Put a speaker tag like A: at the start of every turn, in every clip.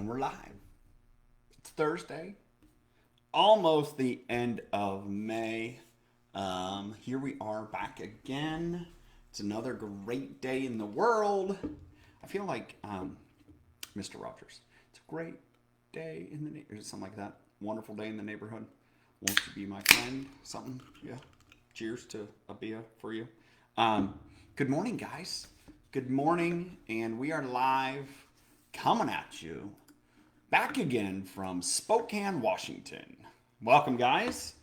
A: And we're live. It's Thursday, almost the end of May. Here we are back again. It's another great day in the world. I feel like Mr. Rogers. It's a great day in the neighborhood, something like that. Wonderful day in the neighborhood. Won't you be my friend? Something, yeah. Cheers to a beer for you. Good morning, guys. Good morning, and we are live, coming at you back again from Spokane, Washington. Welcome, guys.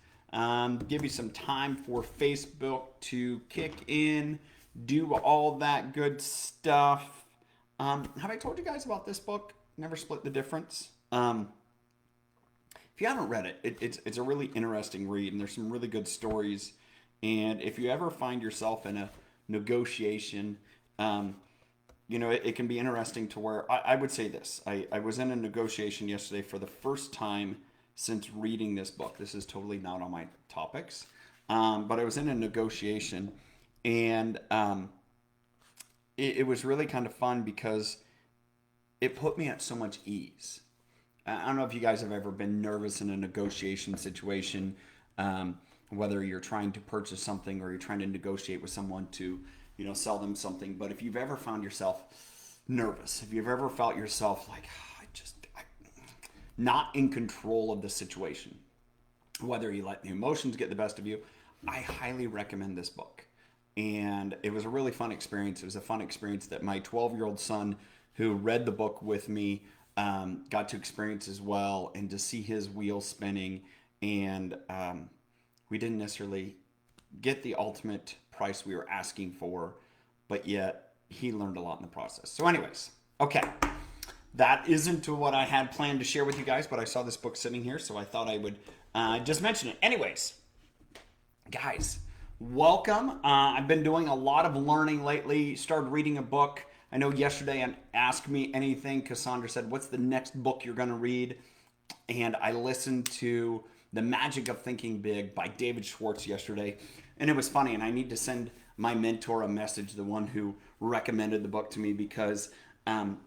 A: Give you some time for Facebook to kick in, do all that good stuff. Have I told you guys about this book? Never Split the Difference. If you haven't read it, it's a really interesting read, and there's some really good stories. And if you ever find yourself in a negotiation, it can be interesting to where I would say this. I was in a negotiation yesterday for the first time since reading this book. This is totally not on my topics, but I was in a negotiation, and it was really kind of fun because it put me at so much ease. I don't know if you guys have ever been nervous in a negotiation situation, whether you're trying to purchase something or you're trying to negotiate with someone to, sell them something. But if you've ever found yourself nervous, if you've ever felt yourself like, not in control of the situation, whether you let the emotions get the best of you, I highly recommend this book. And it was a really fun experience. It was a fun experience that my 12-year-old son, who read the book with me, got to experience as well, and to see his wheels spinning. And we didn't necessarily get the ultimate price we were asking for, but yet he learned a lot in the process. So, anyways, okay. That isn't what I had planned to share with you guys, but I saw this book sitting here, so I thought I would just mention it. Anyways, guys, welcome. I've been doing a lot of learning lately. Started reading a book. I know yesterday on Ask Me Anything, Cassandra said, "What's the next book you're going to read?" And I listened to The Magic of Thinking Big by David Schwartz yesterday. And it was funny, and I need to send my mentor a message, the one who recommended the book to me, because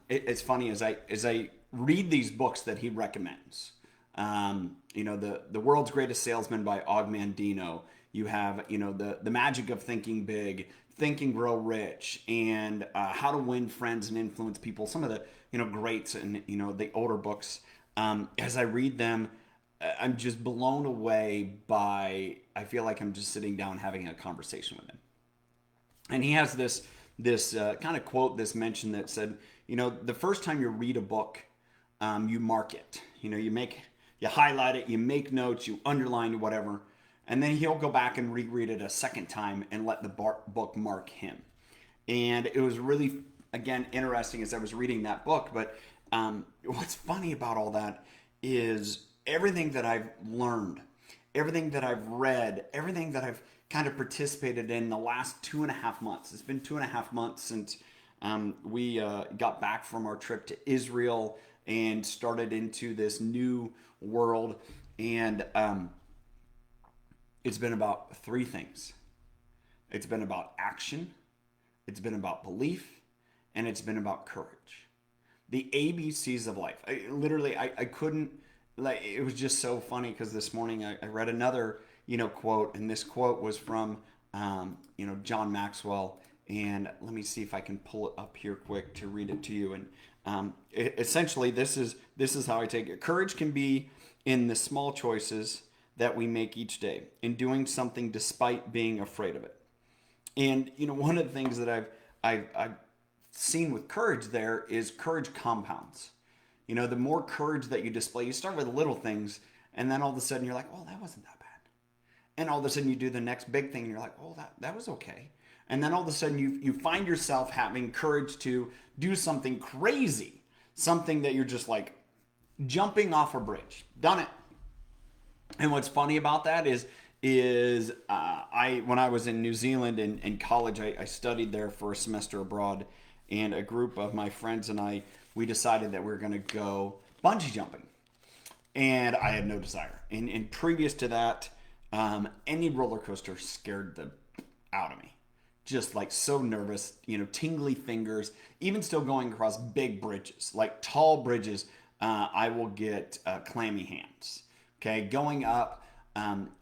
A: it's funny as I read these books that he recommends. The World's Greatest Salesman by Og Mandino. You have, the Magic of Thinking Big, Think and Grow Rich, and How to Win Friends and Influence People. Some of the, greats and, the older books. As I read them, I'm just blown away by, I feel like I'm just sitting down having a conversation with him. And he has this kind of quote, this mention that said, the first time you read a book, you mark it. You highlight it, you make notes, you underline whatever, and then he'll go back and reread it a second time and let the book mark him. And it was really, again, interesting as I was reading that book. But what's funny about all that is everything that I've learned, everything that I've read, everything that I've kind of participated in the last 2.5 months. It's been 2.5 months since we got back from our trip to Israel and started into this new world. And it's been about three things. It's been about action, it's been about belief, and it's been about courage. The ABCs of life. I couldn't, it was just so funny because this morning I read another, quote, and this quote was from, John Maxwell. And let me see if I can pull it up here quick to read it to you. And essentially, this is how I take it. Courage can be in the small choices that we make each day, in doing something despite being afraid of it. And one of the things that I've seen with courage there is courage compounds. The more courage that you display, you start with little things, and then all of a sudden you're like, oh, that wasn't that bad. And all of a sudden you do the next big thing, and you're like, oh, that was okay. And then all of a sudden you find yourself having courage to do something crazy, something that you're just like jumping off a bridge. Done it. And what's funny about that is when I was in New Zealand in college, I studied there for a semester abroad, and a group of my friends and we decided that we were going to go bungee jumping. And I had no desire. And previous to that, any roller coaster scared the out of me. Just like so nervous, tingly fingers, even still going across big bridges, like tall bridges. I will get clammy hands. Okay, going up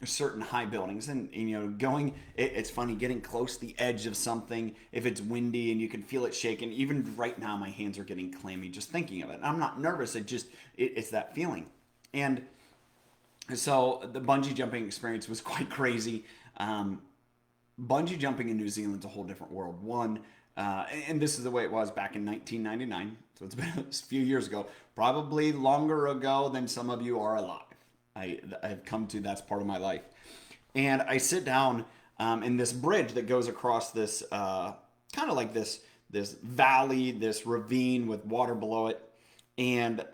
A: certain high buildings, and going. It's funny getting close to the edge of something if it's windy and you can feel it shaking. Even right now, my hands are getting clammy just thinking of it. I'm not nervous. It's that feeling, and so the bungee jumping experience was quite crazy. Bungee jumping in New Zealand's a whole different world. One, and this is the way it was back in 1999, so it's been a few years ago, probably longer ago than some of you are alive. I've come to that's part of my life, and I sit down in this bridge that goes across this kind of like this valley, this ravine with water below it, and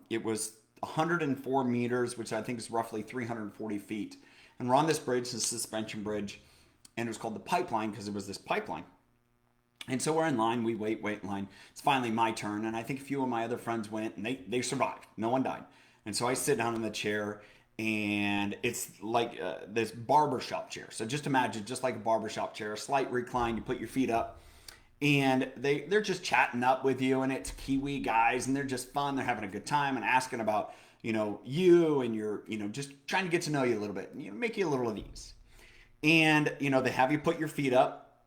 A: it was 104 meters, which I think is roughly 340 feet. And we're on this bridge, this suspension bridge, and it was called the pipeline because it was this pipeline. And so we're in line, we wait in line. It's finally my turn, and I think a few of my other friends went, and they survived. No one died. And so I sit down in the chair, and it's like this barbershop chair. So just imagine, just like a barbershop chair, a slight recline, you put your feet up, and they're just chatting up with you, and it's Kiwi guys, and they're just fun. They're having a good time and asking about, you and your, just trying to get to know you a little bit, make you a little at ease. And, they have you put your feet up,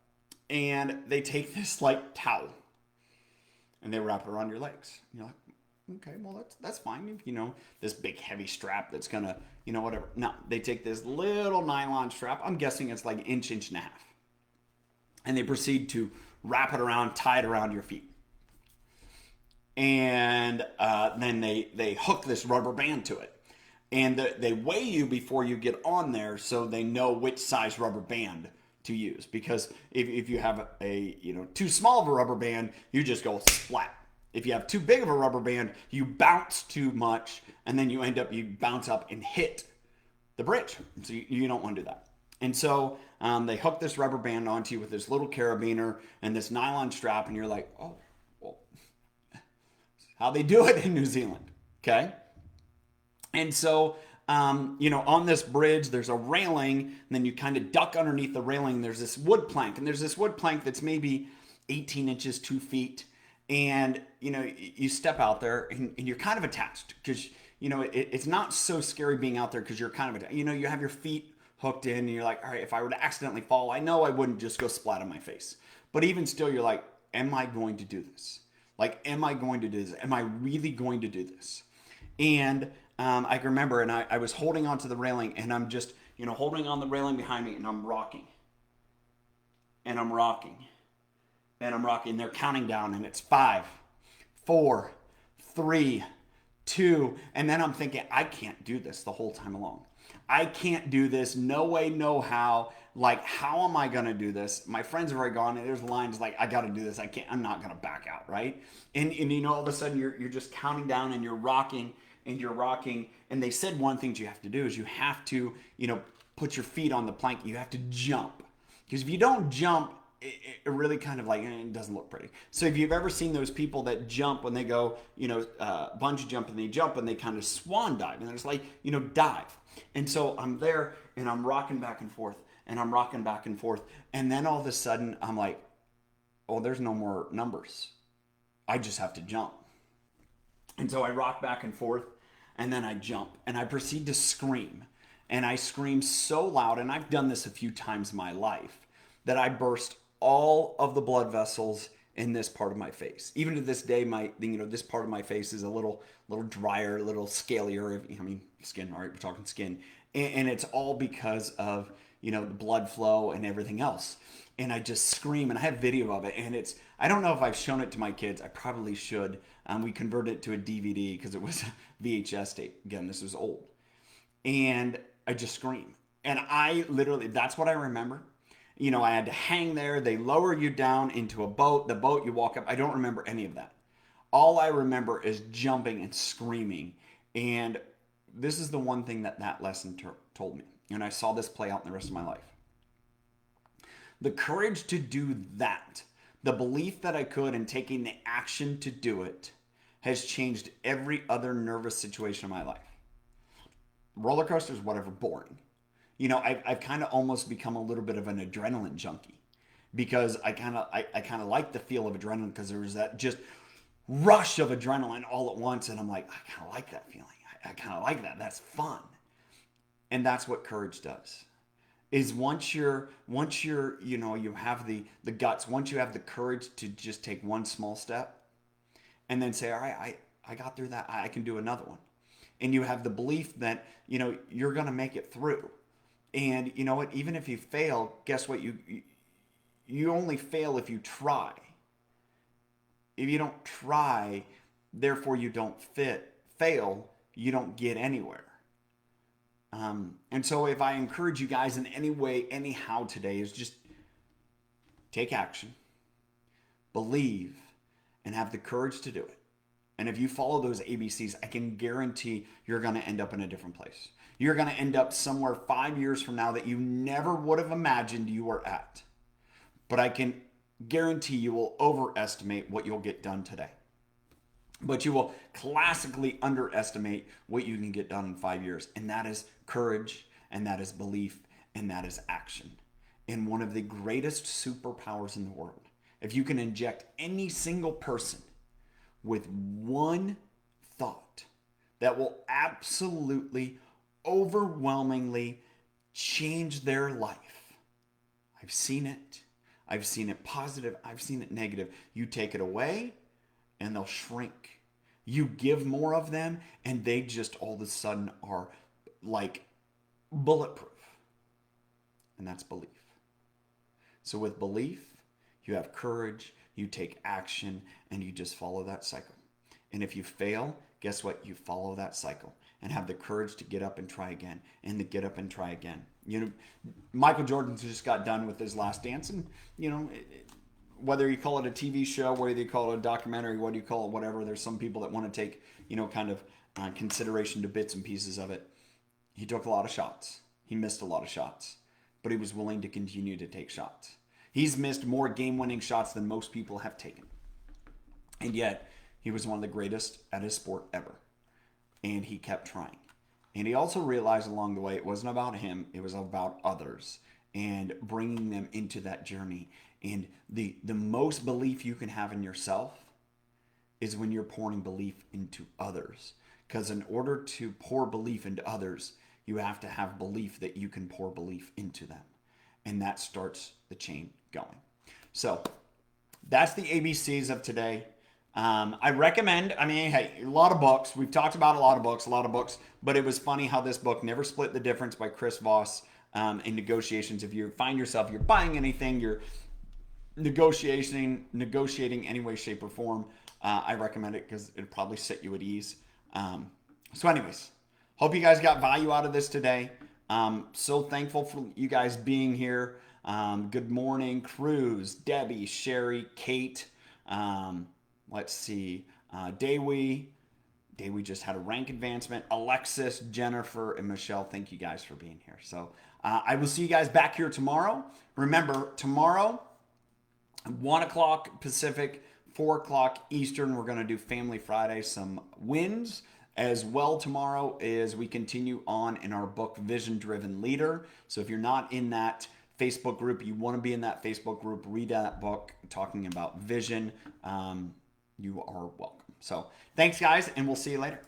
A: and they take this like towel and they wrap it around your legs. You're like, okay, well that's fine. This big heavy strap that's gonna, whatever. No, they take this little nylon strap. I'm guessing it's like inch and a half. And they proceed to wrap it around, tie it around your feet. And then they hook this rubber band to it. And they weigh you before you get on there so they know which size rubber band to use. Because if you have a too small of a rubber band, you just go splat. If you have too big of a rubber band, you bounce too much, and then you bounce up and hit the bridge. So you don't want to do that. And so they hook this rubber band onto you with this little carabiner and this nylon strap, and you're like, oh, well, how they do it in New Zealand, okay? And so, on this bridge, there's a railing, and then you kind of duck underneath the railing. There's this wood plank, and there's this wood plank that's maybe 18 inches, 2 feet. And, you step out there, and you're kind of attached because, it's not so scary being out there because you're kind of, you have your feet hooked in, and you're like, all right, if I were to accidentally fall, I know I wouldn't just go splat on my face. But even still, you're like, am I going to do this? Like, am I going to do this? Am I really going to do this? And I can remember, and I was holding onto the railing, and I'm just, holding on the railing behind me, and I'm rocking. And I'm rocking. And I'm rocking. They're counting down, and it's 5, 4, 3, 2. And then I'm thinking, I can't do this the whole time along. I can't do this. No way, no how. Like, how am I going to do this? My friends have already gone, and there's lines like, I got to do this. I'm not going to back out, right? And all of a sudden, you're just counting down, and you're rocking, and you're rocking. And they said one thing you have to do is you have to, put your feet on the plank. You have to jump. Because if you don't jump, it really kind of like, it doesn't look pretty. So if you've ever seen those people that jump when they go, bungee jump, and they jump and they kind of swan dive, and it's like, dive. And so I'm there, and I'm rocking back and forth, and I'm rocking back and forth. And then all of a sudden, I'm like, oh, there's no more numbers. I just have to jump. And so I rock back and forth, and then I jump, and I proceed to scream. And I scream so loud, and I've done this a few times in my life, that I burst all of the blood vessels in this part of my face. Even to this day, this part of my face is a little drier, a little scalier. Skin, all right, we're talking skin. And it's all because of, the blood flow and everything else. And I just scream, and I have video of it. And I don't know if I've shown it to my kids. I probably should. We converted it to a DVD because it was a VHS tape. Again, this was old. And I just scream. And that's what I remember. I had to hang there. They lower you down into a boat. The boat, you walk up. I don't remember any of that. All I remember is jumping and screaming. And this is the one thing that lesson told me. And I saw this play out in the rest of my life. The courage to do that, the belief that I could and taking the action to do it has changed every other nervous situation in my life. Roller coasters, whatever, boring. I've kind of almost become a little bit of an adrenaline junkie because I kind of like the feel of adrenaline because there was that just rush of adrenaline all at once. And I'm like, I kind of like that feeling. I kind of like that. That's fun. And that's what courage does. Is once you're you have the guts, once you have the courage to just take one small step and then say, all right, I got through that. I can do another one. And you have the belief that, you're going to make it through. And you know what? Even if you fail, guess what? You only fail if you try. If you don't try, therefore you don't fail, you don't get anywhere. And so if I encourage you guys in any way, anyhow today, is just take action, believe, and have the courage to do it. And if you follow those ABCs, I can guarantee you're going to end up in a different place. You're going to end up somewhere 5 years from now that you never would have imagined you were at. But I can guarantee you will overestimate what you'll get done today. But you will classically underestimate what you can get done in 5 years. And that is courage, and that is belief, and that is action. And one of the greatest superpowers in the world. If you can inject any single person with one thought that will absolutely, overwhelmingly change their life. I've seen it. I've seen it positive. I've seen it negative. You take it away and they'll shrink. You give more of them and they just all of a sudden are like bulletproof. And that's belief. So with belief, you have courage, you take action, and you just follow that cycle. And if you fail, guess what? You follow that cycle and have the courage to get up and try again, and to get up and try again. Michael Jordan just got done with his Last Dance, and whether you call it a TV show, whether you call it a documentary, what do you call it, whatever. There's some people that want to take kind of consideration to bits and pieces of it. He took a lot of shots. He missed a lot of shots, but he was willing to continue to take shots. He's missed more game-winning shots than most people have taken. And yet, he was one of the greatest at his sport ever. And he kept trying. And he also realized along the way it wasn't about him, it was about others and bringing them into that journey. And the most belief you can have in yourself is when you're pouring belief into others. Because in order to pour belief into others, you have to have belief that you can pour belief into them. And that starts the chain going. So that's the ABCs of today. I recommend, hey, a lot of books. We've talked about a lot of books, but it was funny how this book, Never Split the Difference by Chris Voss, in negotiations. If you find yourself, you're buying anything, you're negotiating any way, shape, or form, I recommend it because it'll probably set you at ease. So anyways, hope you guys got value out of this today. So thankful for you guys being here. Good morning, Cruz, Debbie, Sherry, Kate. Let's see. Daywee just had a rank advancement. Alexis, Jennifer, and Michelle, thank you guys for being here. So I will see you guys back here tomorrow. Remember, tomorrow, 1 o'clock Pacific, 4 o'clock Eastern, we're going to do Family Friday, some wins. As well tomorrow as we continue on in our book, Vision Driven Leader. So if you're not in that Facebook group, you want to be in that Facebook group, read that book talking about vision, you are welcome. So thanks, guys, and we'll see you later.